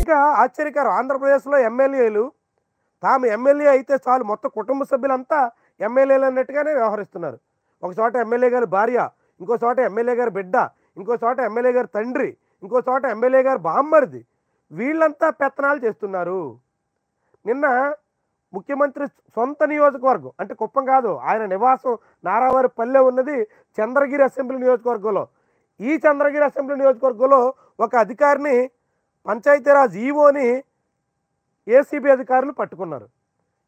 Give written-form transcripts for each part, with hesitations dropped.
ఇంకా ఆశ్చర్యకరం, ఆంధ్రప్రదేశ్లో ఎమ్మెల్యేలు తాము ఎమ్మెల్యే అయితే చాలు మొత్తం కుటుంబ సభ్యులంతా ఎమ్మెల్యేలు అన్నట్టుగానే వ్యవహరిస్తున్నారు. ఒక చోట ఎమ్మెల్యే గారి భార్య, ఇంకో చోట ఎమ్మెల్యే గారి బిడ్డ, ఇంకో చోట ఎమ్మెల్యే గారి తండ్రి, ఇంకో చోట ఎమ్మెల్యే గారి బామ్మరిది, వీళ్ళంతా పెత్తనాలు చేస్తున్నారు. నిన్న ముఖ్యమంత్రి సొంత నియోజకవర్గం అంటే కుప్పం కాదు, ఆయన నివాసం నారావారి పల్లె ఉన్నది చంద్రగిరి అసెంబ్లీ నియోజకవర్గంలో. ఈ చంద్రగిరి అసెంబ్లీ నియోజకవర్గంలో ఒక అధికారిని, పంచాయతీరాజ్ ఈవోని ఏసీబీ అధికారులు పట్టుకున్నారు.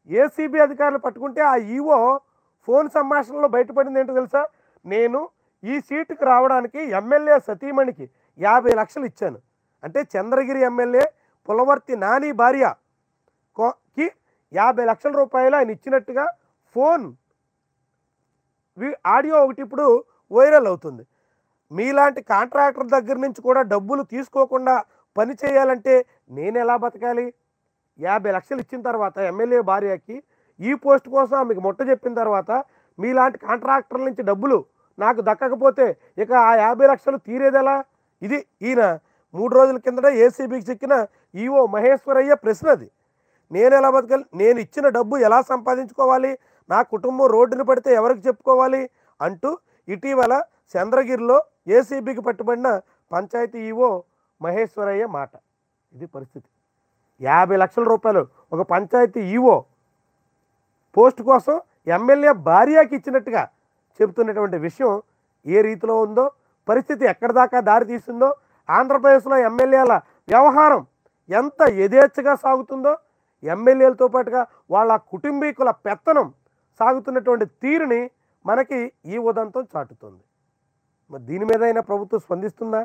ఏసీబీ అధికారులు పట్టుకుంటే ఆ ఈవో ఫోన్ సంభాషణలో బయటపడింది ఏంటో తెలుసా? నేను ఈ సీటుకు రావడానికి ఎమ్మెల్యే సతీమణికి 50 లక్షలు ఇచ్చాను. అంటే చంద్రగిరి ఎమ్మెల్యే పులవర్తి నాని భార్య కి 50 లక్షల రూపాయలు ఆయన ఇచ్చినట్టుగా ఫోన్ ఆడియో ఒకటి ఇప్పుడు వైరల్ అవుతుంది. మీలాంటి కాంట్రాక్టర్ దగ్గర నుంచి కూడా డబ్బులు తీసుకోకుండా పని చేయాలంటే నేను ఎలా బతకాలి? 50 లక్షలు ఇచ్చిన తర్వాత ఎమ్మెల్యే భార్యకి ఈ పోస్ట్ కోసం ఆమెకు ముట్ట చెప్పిన తర్వాత మీలాంటి కాంట్రాక్టర్ల నుంచి డబ్బులు నాకు దక్కకపోతే ఇక ఆ 50 లక్షలు తీరేదెలా? ఇది ఈయన 3 రోజుల కిందట ఏసీబీకి చిక్కిన ఈవో మహేశ్వరయ్య ప్రశ్న. అది నేను ఎలా బతకాలి? నేను ఇచ్చిన డబ్బు ఎలా సంపాదించుకోవాలి? నా కుటుంబం రోడ్డున పడితే ఎవరికి చెప్పుకోవాలి అంటూ ఇటీవల చంద్రగిరిలో ఏసీబీకి పట్టుబడిన పంచాయతీ ఈవో మహేశ్వరయ్య మాట. ఇది పరిస్థితి. 50 లక్షల రూపాయలు ఒక పంచాయతీ ఈవో పోస్ట్ కోసం ఎమ్మెల్యే భార్యకి ఇచ్చినట్టుగా చెబుతున్నటువంటి విషయం ఏ రీతిలో ఉందో, పరిస్థితి ఎక్కడి దాకా దారి తీస్తుందో, ఆంధ్రప్రదేశ్లో ఎమ్మెల్యేల వ్యవహారం ఎంత యథేచ్ఛగా సాగుతుందో, ఎమ్మెల్యేలతో పాటుగా వాళ్ళ కుటుంబీకుల పెత్తనం సాగుతున్నటువంటి తీరుని మనకి ఈ ఉదంతం చాటుతుంది. మరి దీని మీద అయినా ప్రభుత్వం స్పందిస్తుందా?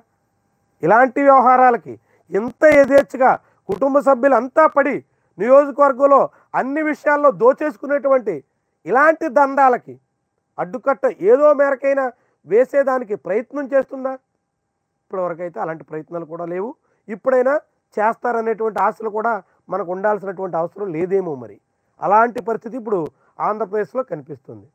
ఇలాంటి వ్యవహారాలకి ఎంత యథేచ్ఛగా కుటుంబ సభ్యులంతా పడి నియోజకవర్గంలో అన్ని విషయాల్లో దోచేసుకునేటువంటి ఇలాంటి దందాలకి అడ్డుకట్ట ఏదో మేరకైనా వేసేదానికి ప్రయత్నం చేస్తుందా? ఇప్పటివరకైతే అలాంటి ప్రయత్నాలు కూడా లేవు. ఇప్పుడైనా చేస్తారనేటువంటి ఆశలు కూడా మనకు ఉండాల్సినటువంటి అవసరం లేదేమో. మరి అలాంటి పరిస్థితి ఇప్పుడు ఆంధ్రప్రదేశ్లో కనిపిస్తుంది.